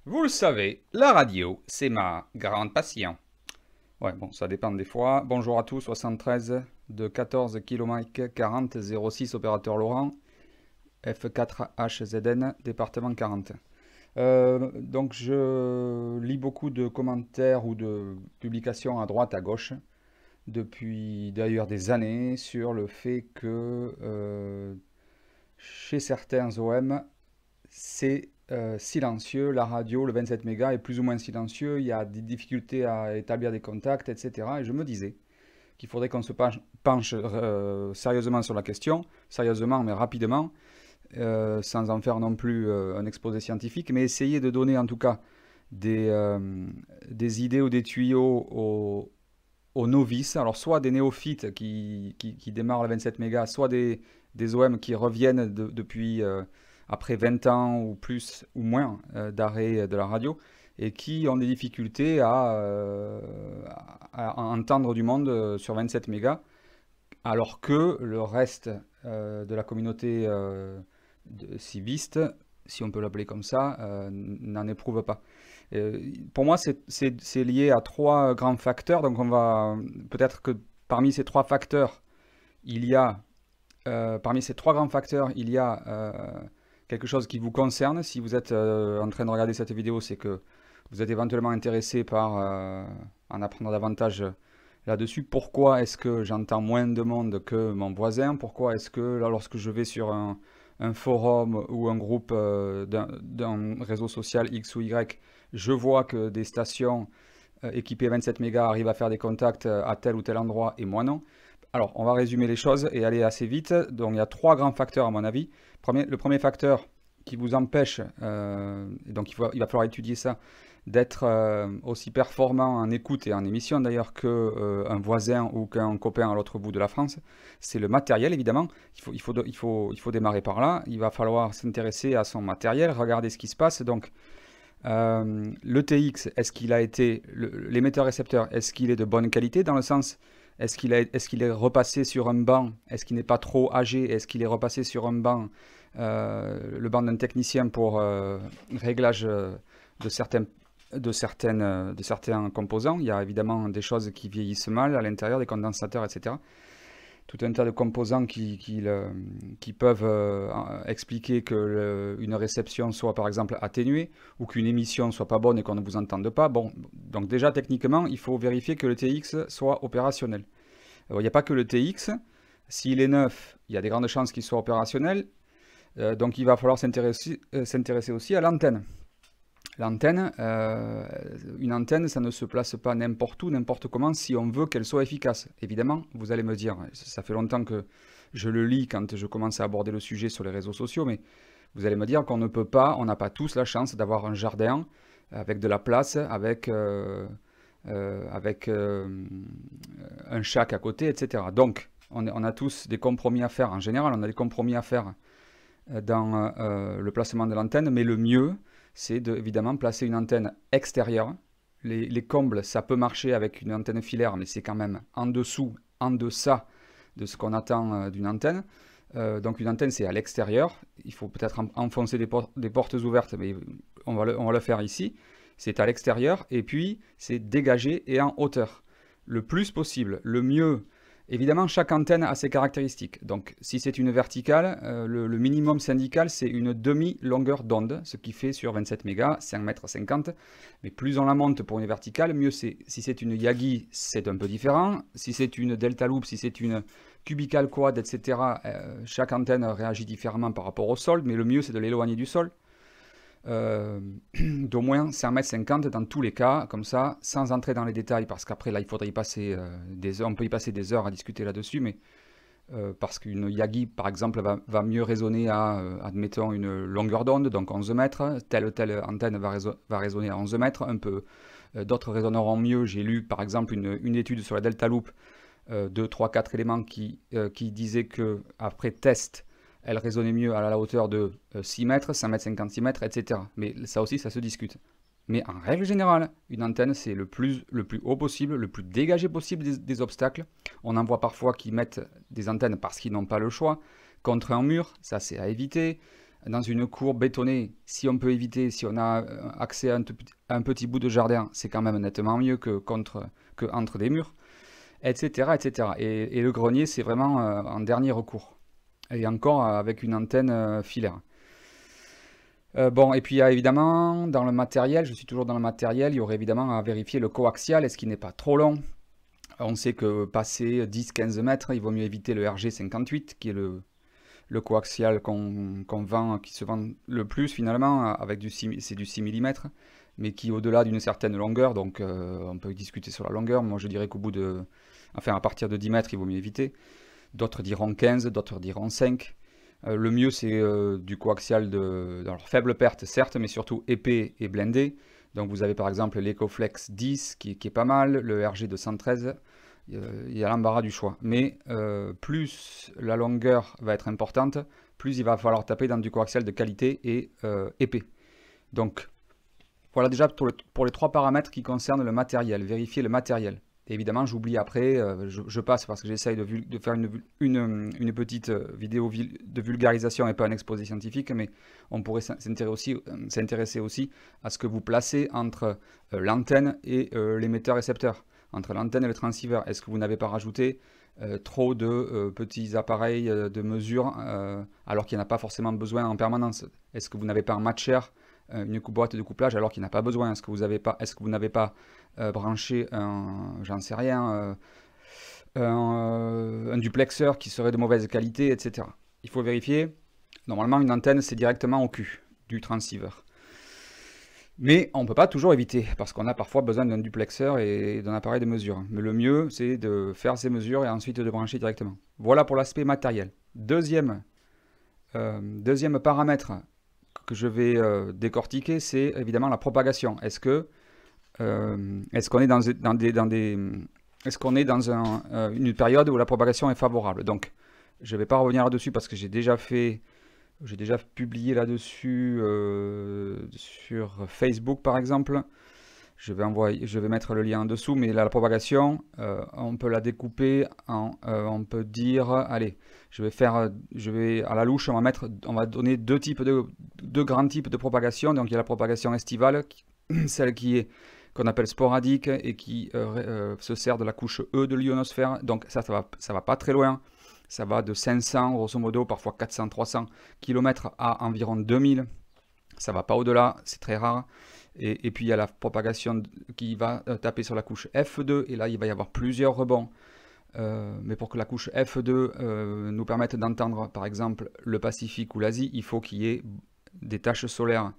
Vous le savez, la radio, c'est ma grande passion. Ouais, bon, ça dépend des fois. Bonjour à tous, 73 de 14 km 40 06 opérateur Laurent, F4HZN, département 40. Donc je lis beaucoup de commentaires ou de publications à droite, à gauche, depuis d'ailleurs des années, sur le fait que chez certains OM, c'est silencieux. La radio, le 27 mégas, est plus ou moins silencieux. Il y a des difficultés à établir des contacts, etc. Et je me disais qu'il faudrait qu'on se penche sérieusement sur la question, sérieusement mais rapidement, sans en faire non plus un exposé scientifique, mais essayer de donner en tout cas des idées ou des tuyaux aux novices, alors soit des néophytes qui démarrent le 27 mégas, soit des OM qui reviennent depuis après 20 ans ou plus ou moins d'arrêt de la radio et qui ont des difficultés à entendre du monde sur 27 mégas, alors que le reste de la communauté civiste, si on peut l'appeler comme ça, n'en éprouve pas. Pour moi, c'est lié à trois grands facteurs. Donc, on va peut-être que parmi ces trois facteurs, il y a parmi ces trois grands facteurs, il y a quelque chose qui vous concerne. Si vous êtes en train de regarder cette vidéo, c'est que vous êtes éventuellement intéressé par en apprendre davantage là-dessus. Pourquoi est-ce que j'entends moins de monde que mon voisin? Pourquoi est-ce que là, lorsque je vais sur un forum ou un groupe d'un réseau social X ou Y, je vois que des stations équipées 27 mégas arrivent à faire des contacts à tel ou tel endroit et moi non? Alors, on va résumer les choses et aller assez vite. Donc, il y a trois grands facteurs à mon avis. Le premier facteur qui vous empêche, donc il va falloir étudier ça, d'être aussi performant en écoute et en émission d'ailleurs qu'un voisin ou qu'un copain à l'autre bout de la France, c'est le matériel évidemment. Il faut démarrer par là. Il va falloir s'intéresser à son matériel, regarder ce qui se passe. Donc, le TX, est-ce qu'il a été, l'émetteur-récepteur, est-ce qu'il est de bonne qualité dans le sens, est-ce qu'il est repassé sur un banc, est-ce qu'il n'est pas trop âgé, est-ce qu'il est repassé sur un banc, le banc d'un technicien pour réglage de certains composants. Il y a évidemment des choses qui vieillissent mal à l'intérieur, des condensateurs, etc. Tout un tas de composants qui peuvent expliquer qu'une réception soit par exemple atténuée ou qu'une émission soit pas bonne et qu'on ne vous entende pas. Bon, donc déjà techniquement, il faut vérifier que le TX soit opérationnel. Il n'y a pas que le TX. S'il est neuf, il y a des grandes chances qu'il soit opérationnel. Donc il va falloir s'intéresser aussi à l'antenne. L'antenne, une antenne, ça ne se place pas n'importe où, n'importe comment, si on veut qu'elle soit efficace. Évidemment, vous allez me dire, ça fait longtemps que je le lis quand je commence à aborder le sujet sur les réseaux sociaux, mais vous allez me dire qu'on ne peut pas, on n'a pas tous la chance d'avoir un jardin avec de la place, avec un chac à côté, etc. Donc, on a tous des compromis à faire. En général, on a des compromis à faire dans le placement de l'antenne, mais le mieux, c'est évidemment placer une antenne extérieure. Les combles, ça peut marcher avec une antenne filaire, mais c'est quand même en dessous, en deçà de ce qu'on attend d'une antenne. Donc une antenne, c'est à l'extérieur. Il faut peut-être enfoncer des portes ouvertes, mais on va le faire ici. C'est à l'extérieur, et puis c'est dégagé et en hauteur. Le plus possible, le mieux. Évidemment, chaque antenne a ses caractéristiques. Donc, si c'est une verticale, le minimum syndical, c'est une demi-longueur d'onde, ce qui fait sur 27 mégas, 5,50 m. Mais plus on la monte pour une verticale, mieux c'est. Si c'est une Yagi, c'est un peu différent. Si c'est une Delta Loop, si c'est une Cubical Quad, etc., chaque antenne réagit différemment par rapport au sol, mais le mieux, c'est de l'éloigner du sol. D'au moins 5,50 m dans tous les cas, comme ça, sans entrer dans les détails, parce qu'après là il faudrait y passer des heures, on peut y passer des heures à discuter là-dessus, mais parce qu'une Yagi par exemple va mieux résonner à, admettons, une longueur d'onde, donc 11 mètres, telle antenne va résonner à 11 mètres, un peu, d'autres résonneront mieux. J'ai lu par exemple une étude sur la Delta Loop, 2, 3, 4 éléments qui disait que après test, elle résonnait mieux à la hauteur de 6 mètres, 5 mètres 56 mètres, etc. Mais ça aussi, ça se discute. Mais en règle générale, une antenne, c'est le plus haut possible, le plus dégagé possible des obstacles. On en voit parfois qui mettent des antennes parce qu'ils n'ont pas le choix, contre un mur, ça c'est à éviter. dans une cour bétonnée, si on peut éviter, si on a accès à un petit bout de jardin, c'est quand même nettement mieux que entre des murs, etc. etc. Et le grenier, c'est vraiment en dernier recours. Et encore avec une antenne filaire. Bon, et puis il y a évidemment dans le matériel, je suis toujours dans le matériel, il y aurait évidemment à vérifier le coaxial, est-ce qu'il n'est pas trop long? On sait que passer 10-15 mètres, il vaut mieux éviter le RG58, qui est le coaxial qu'on vend, qui se vend le plus finalement, avec c'est du 6 mm, mais qui au-delà d'une certaine longueur, donc on peut discuter sur la longueur, moi je dirais qu'au bout de, enfin à partir de 10 mètres, il vaut mieux éviter. D'autres diront 15, d'autres diront 5. Le mieux c'est du coaxial alors faible perte certes, mais surtout épais et blindé. Donc vous avez par exemple l'Ecoflex 10 qui est pas mal, le RG213, il y a l'embarras du choix. Mais plus la longueur va être importante, plus il va falloir taper dans du coaxial de qualité et épais. Donc voilà déjà pour les 3 paramètres qui concernent le matériel, vérifier le matériel. Et évidemment, j'oublie après, je passe parce que j'essaye de faire une petite vidéo de vulgarisation et pas un exposé scientifique, mais on pourrait s'intéresser aussi à ce que vous placez entre l'antenne et l'émetteur-récepteur, entre l'antenne et le transceiver. Est-ce que vous n'avez pas rajouté trop de petits appareils de mesure alors qu'il n'y en a pas forcément besoin en permanence? Est-ce que vous n'avez pas un matcher, une boîte de couplage alors qu'il n'y en a pas besoin? Est-ce que vous n'avez pas branché j'en sais rien, un duplexeur qui serait de mauvaise qualité, etc. Il faut vérifier. Normalement, une antenne, c'est directement au cul du transceiver. Mais on ne peut pas toujours éviter, parce qu'on a parfois besoin d'un duplexeur et d'un appareil de mesure. Mais le mieux, c'est de faire ces mesures et ensuite de brancher directement. Voilà pour l'aspect matériel. Deuxième paramètre que je vais décortiquer, c'est évidemment la propagation. Est-ce qu'on est dans une période où la propagation est favorable? Donc, je ne vais pas revenir là-dessus parce que j'ai déjà publié là-dessus sur Facebook par exemple. Je vais mettre le lien en dessous, mais là, la propagation, on peut la découper on peut dire, allez, à la louche, on va donner deux grands types de propagation. Donc il y a la propagation estivale, celle qu'on appelle sporadique et qui se sert de la couche E de l'ionosphère. Donc ça va pas très loin. Ça va de 500, grosso modo, parfois 400, 300 km à environ 2000. Ça va pas au-delà, c'est très rare. Et puis il y a la propagation qui va taper sur la couche F2. Et là, il va y avoir plusieurs rebonds. Mais pour que la couche F2 nous permette d'entendre, par exemple, le Pacifique ou l'Asie, il faut qu'il y ait des taches solaires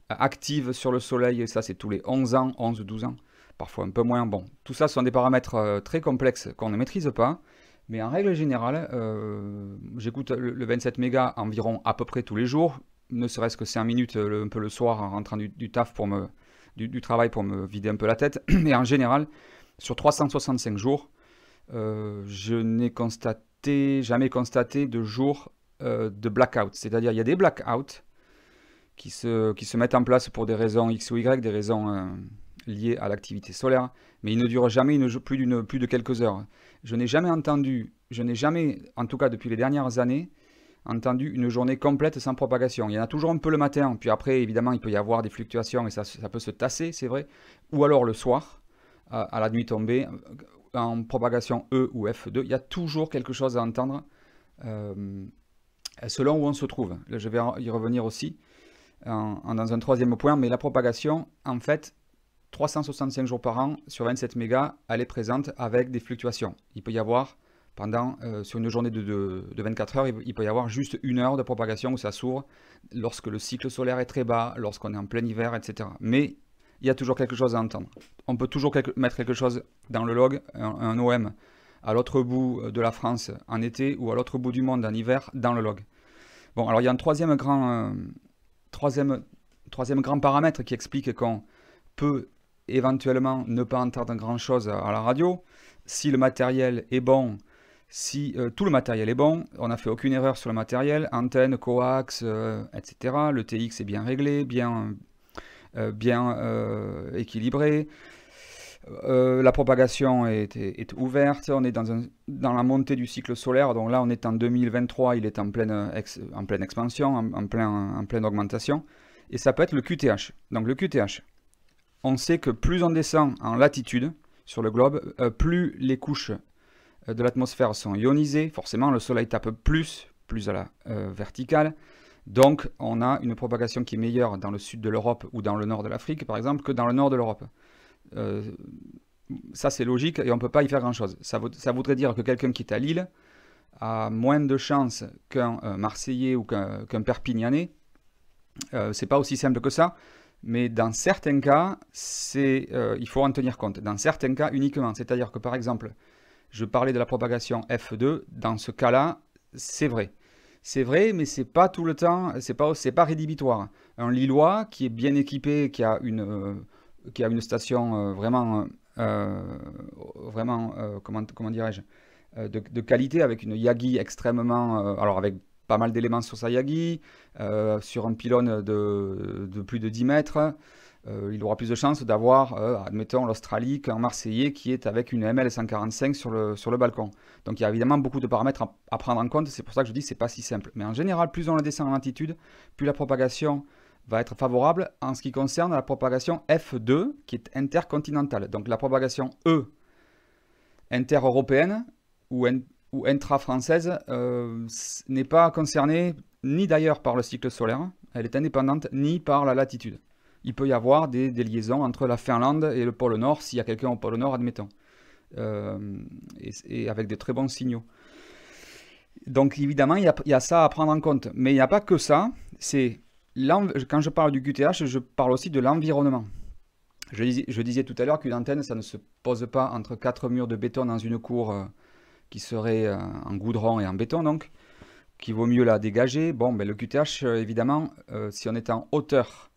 actives sur le Soleil. Et ça, c'est tous les 11 ans, 11-12 ans. Parfois un peu moins. Bon, tout ça sont des paramètres très complexes qu'on ne maîtrise pas. Mais en règle générale, j'écoute le 27 mégas environ à peu près tous les jours, ne serait-ce que 5 minutes un peu le soir en rentrant du taf du travail pour me vider un peu la tête. Et en général, sur 365 jours, je n'ai jamais constaté de jour de blackout. C'est-à-dire il y a des blackouts qui se mettent en place pour des raisons X ou Y, des raisons liées à l'activité solaire, mais ils ne durent jamais plus de quelques heures. Je n'ai jamais, en tout cas depuis les dernières années, entendu une journée complète sans propagation. Il y en a toujours un peu le matin, puis après, évidemment, il peut y avoir des fluctuations et ça peut se tasser, c'est vrai. Ou alors le soir, à la nuit tombée, en propagation E ou F2, il y a toujours quelque chose à entendre selon où on se trouve. Là, je vais y revenir aussi dans un troisième point, mais la propagation, en fait, 365 jours par an sur 27 mégas, elle est présente avec des fluctuations. Il peut y avoir, sur une journée de 24 heures, il peut y avoir juste 1 heure de propagation où ça s'ouvre, lorsque le cycle solaire est très bas, lorsqu'on est en plein hiver, etc. Mais il y a toujours quelque chose à entendre. On peut toujours mettre quelque chose dans le log, un OM, à l'autre bout de la France en été ou à l'autre bout du monde en hiver, dans le log. Bon, alors il y a un troisième grand paramètre qui explique qu'on peut éventuellement ne pas entendre grand chose à la radio. Si le matériel est bon, si tout le matériel est bon, on n'a fait aucune erreur sur le matériel, antenne, coax, etc. Le TX est bien réglé, bien équilibré. La propagation est ouverte, on est dans la montée du cycle solaire, donc là on est en 2023, il est en pleine expansion, en pleine augmentation, et ça peut être le QTH. Donc le QTH, on sait que plus on descend en latitude sur le globe, plus les couches de l'atmosphère sont ionisées, forcément le soleil tape plus à la verticale, donc on a une propagation qui est meilleure dans le sud de l'Europe ou dans le nord de l'Afrique par exemple que dans le nord de l'Europe. Ça c'est logique et on ne peut pas y faire grand chose. Ça voudrait dire que quelqu'un qui est à Lille a moins de chances qu'un Marseillais ou qu'un Perpignanais. C'est pas aussi simple que ça, mais dans certains cas, il faut en tenir compte. Dans certains cas uniquement. C'est-à-dire que par exemple, je parlais de la propagation F2, dans ce cas-là, c'est vrai. C'est vrai, mais c'est pas tout le temps, c'est pas rédhibitoire. Un Lillois qui est bien équipé, qui a une station comment dirais-je, de qualité, avec une Yagi extrêmement, alors avec pas mal d'éléments sur sa Yagi, sur un pylône de plus de 10 mètres, il aura plus de chances d'avoir, admettons, l'Australie qu'un Marseillais qui est avec une ML145 sur le balcon. Donc il y a évidemment beaucoup de paramètres à prendre en compte, c'est pour ça que je dis que c'est pas si simple. Mais en général, plus on le descend en altitude, plus la propagation va être favorable en ce qui concerne la propagation F2, qui est intercontinentale. Donc la propagation E, inter-européenne ou intra-française, n'est pas concernée ni d'ailleurs par le cycle solaire, elle est indépendante, ni par la latitude. Il peut y avoir des liaisons entre la Finlande et le pôle Nord, s'il y a quelqu'un au pôle Nord, admettons. Et avec de très bons signaux. Donc évidemment, il y a ça à prendre en compte. Mais il n'y a pas que ça. Quand je parle du QTH, je parle aussi de l'environnement. Je disais tout à l'heure qu'une antenne, ça ne se pose pas entre 4 murs de béton dans une cour qui serait en goudron et en béton, donc, qu'il vaut mieux la dégager. Bon, ben, le QTH, évidemment, si on est en hauteur,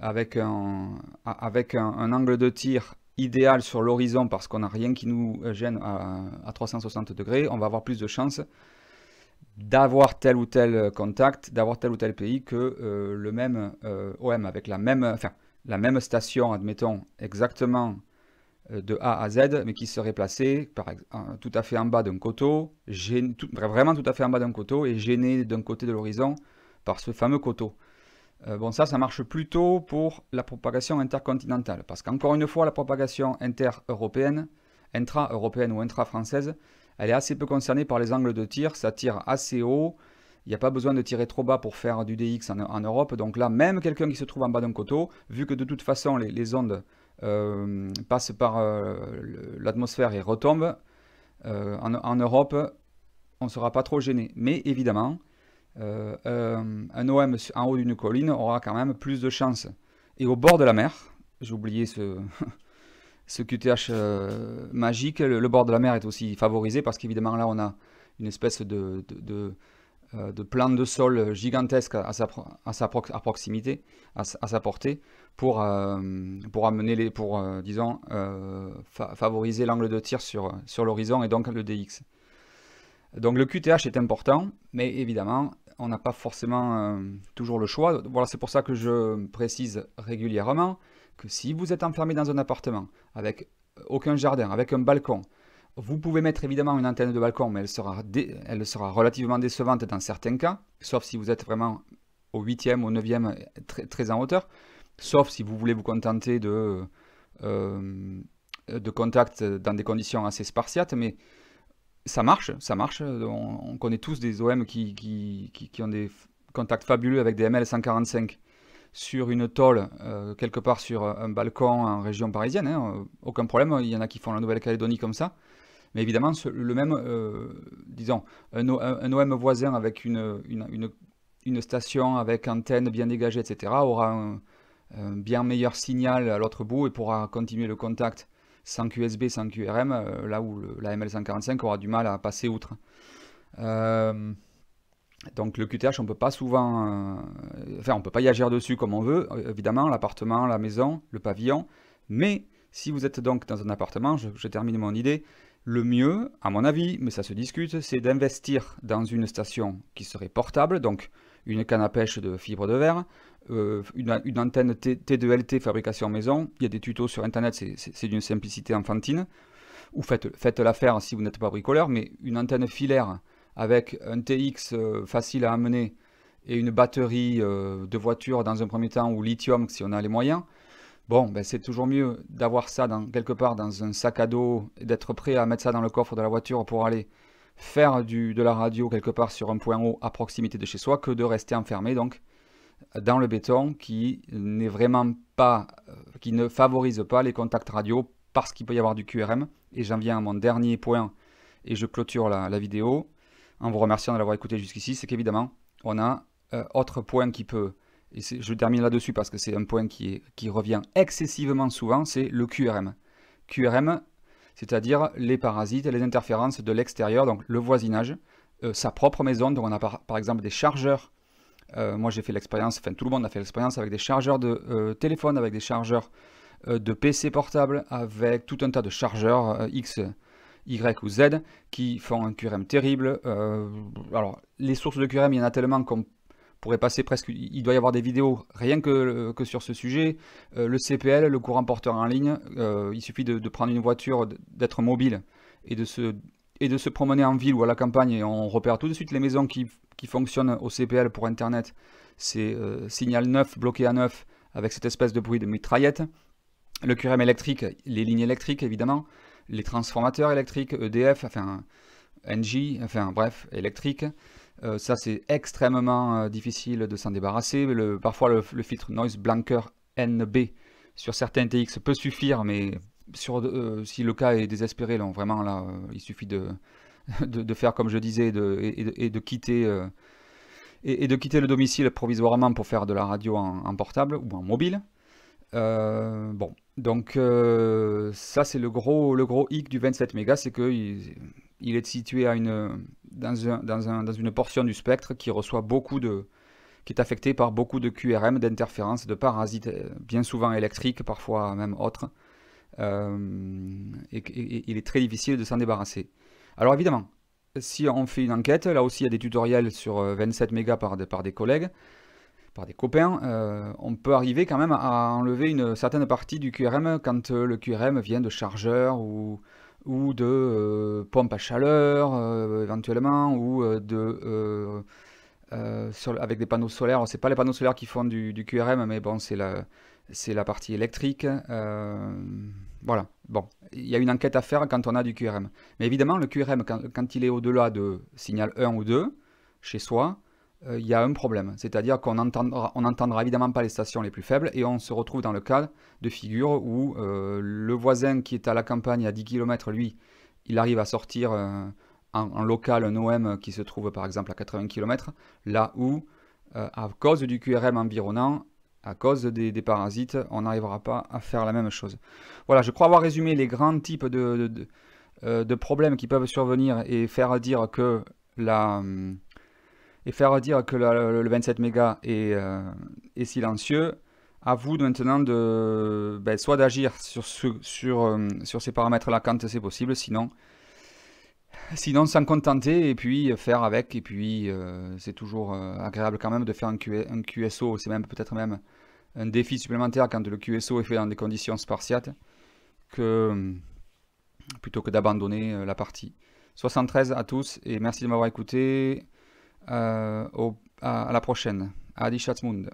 avec un angle de tir idéal sur l'horizon, parce qu'on n'a rien qui nous gêne à 360 degrés, on va avoir plus de chances d'avoir tel ou tel contact, d'avoir tel ou tel pays que le même OM avec la même station, admettons, exactement de A à Z, mais qui serait placée tout à fait en bas d'un coteau, vraiment tout à fait en bas d'un coteau, et gênée d'un côté de l'horizon par ce fameux coteau. Bon, ça marche plutôt pour la propagation intercontinentale, parce qu'encore une fois, la propagation intra-européenne ou intra-française, elle est assez peu concernée par les angles de tir, ça tire assez haut, il n'y a pas besoin de tirer trop bas pour faire du DX en Europe, donc là, même quelqu'un qui se trouve en bas d'un coteau, vu que de toute façon les ondes passent par l'atmosphère et retombent, en Europe, on ne sera pas trop gêné. Mais évidemment, un OM en haut d'une colline aura quand même plus de chances. Et au bord de la mer, j'ai oublié ce QTH magique, le bord de la mer est aussi favorisé parce qu'évidemment là on a une espèce de plan de sol gigantesque à sa proximité, à sa portée, pour favoriser l'angle de tir sur l'horizon et donc le DX. Donc le QTH est important, mais évidemment, on n'a pas forcément toujours le choix. Voilà, c'est pour ça que je précise régulièrement que si vous êtes enfermé dans un appartement avec aucun jardin, avec un balcon, vous pouvez mettre évidemment une antenne de balcon, mais elle sera relativement décevante dans certains cas, sauf si vous êtes vraiment au 8e, au 9e, très, très en hauteur, sauf si vous voulez vous contenter de contact dans des conditions assez spartiates, mais ça marche. On connaît tous des OM qui ont des contacts fabuleux avec des ML145 sur une tôle, quelque part sur un balcon en région parisienne. Hein, aucun problème, il y en a qui font la Nouvelle-Calédonie comme ça. Mais évidemment, le même, disons, un OM voisin avec une station avec antenne bien dégagée, etc., aura un bien meilleur signal à l'autre bout et pourra continuer le contact sans QSB, sans QRM, là où la ML145 aura du mal à passer outre. Donc le QTH, on peut pas souvent, on peut pas y agir dessus comme on veut, évidemment, l'appartement, la maison, le pavillon, mais si vous êtes donc dans un appartement, je termine mon idée, le mieux, à mon avis, mais ça se discute, c'est d'investir dans une station qui serait portable, donc une canne à pêche de fibre de verre, une antenne T2LT fabrication maison. Il y a des tutos sur internet, c'est d'une simplicité enfantine. Ou faites l'affaire si vous n'êtes pas bricoleur, mais une antenne filaire avec un TX facile à amener et une batterie de voiture dans un premier temps ou lithium si on a les moyens. Bon, ben c'est toujours mieux d'avoir ça quelque part dans un sac à dos et d'être prêt à mettre ça dans le coffre de la voiture pour aller faire de la radio quelque part sur un point haut à proximité de chez soi que de rester enfermé donc dans le béton qui n'est vraiment pas, qui ne favorise pas les contacts radio parce qu'il peut y avoir du QRM. Et j'en viens à mon dernier point et je clôture la vidéo en vous remerciant de l'avoir écouté jusqu'ici, c'est qu'évidemment on a autre point qui peut, et je termine là-dessus parce que c'est un point qui revient excessivement souvent, c'est le QRM. QRM, c'est-à-dire les parasites, les interférences de l'extérieur, donc le voisinage, sa propre maison, donc on a par exemple des chargeurs. Moi j'ai fait l'expérience, enfin tout le monde a fait l'expérience avec des chargeurs de téléphone, avec des chargeurs de PC portable, avec tout un tas de chargeurs X, Y ou Z qui font un QRM terrible. Alors les sources de QRM, il y en a tellement qu'on pourrait passer presque, il doit y avoir des vidéos rien que sur ce sujet. Le CPL, le courant porteur en ligne, il suffit de prendre une voiture, d'être mobile et de se promener en ville ou à la campagne et on repère tout de suite les maisons qui fonctionnent au CPL pour internet. C'est signal 9 bloqué à 9 avec cette espèce de bruit de mitraillette. Le QRM électrique, les lignes électriques évidemment, les transformateurs électriques, EDF, enfin NJ, enfin bref, électrique. Ça c'est extrêmement difficile de s'en débarrasser. Parfois le filtre Noise Blanker NB sur certains TX peut suffire, mais si le cas est désespéré, là, vraiment là, il suffit de faire comme je disais et de quitter le domicile provisoirement pour faire de la radio en portable ou en mobile. Bon, donc ça c'est le gros hic du 27 mégas, c'est qu'il est situé dans une portion du spectre qui reçoit qui est affecté par beaucoup de QRM, d'interférences, de parasites, bien souvent électriques, parfois même autres. Et il est très difficile de s'en débarrasser. Alors évidemment, si on fait une enquête, là aussi il y a des tutoriels sur 27 mégas par des collègues, par des copains, on peut arriver quand même à enlever une certaine partie du QRM quand le QRM vient de chargeurs ou de pompes à chaleur éventuellement, ou avec des panneaux solaires. C'est pas les panneaux solaires qui font du QRM, mais bon, c'est la partie électrique. Voilà, bon, il y a une enquête à faire quand on a du QRM. Mais évidemment, le QRM, quand il est au-delà de signal 1 ou 2, chez soi, il y a un problème. C'est-à-dire qu'on n'entendra évidemment pas les stations les plus faibles et on se retrouve dans le cas de figure où le voisin qui est à la campagne à 10 km, lui, il arrive à sortir en local un OM qui se trouve par exemple à 80 km, là où, à cause du QRM environnant, à cause des parasites, on n'arrivera pas à faire la même chose. Voilà, je crois avoir résumé les grands types de problèmes qui peuvent survenir et faire dire que le 27 mégas est silencieux. À vous maintenant soit d'agir sur ces paramètres-là quand c'est possible, sinon s'en contenter et puis faire avec. Et puis c'est toujours agréable quand même de faire un QSO, c'est peut-être même un défi supplémentaire quand le QSO est fait dans des conditions spartiates, plutôt que d'abandonner la partie. 73 à tous et merci de m'avoir écouté. À la prochaine. Adi Schatzmund.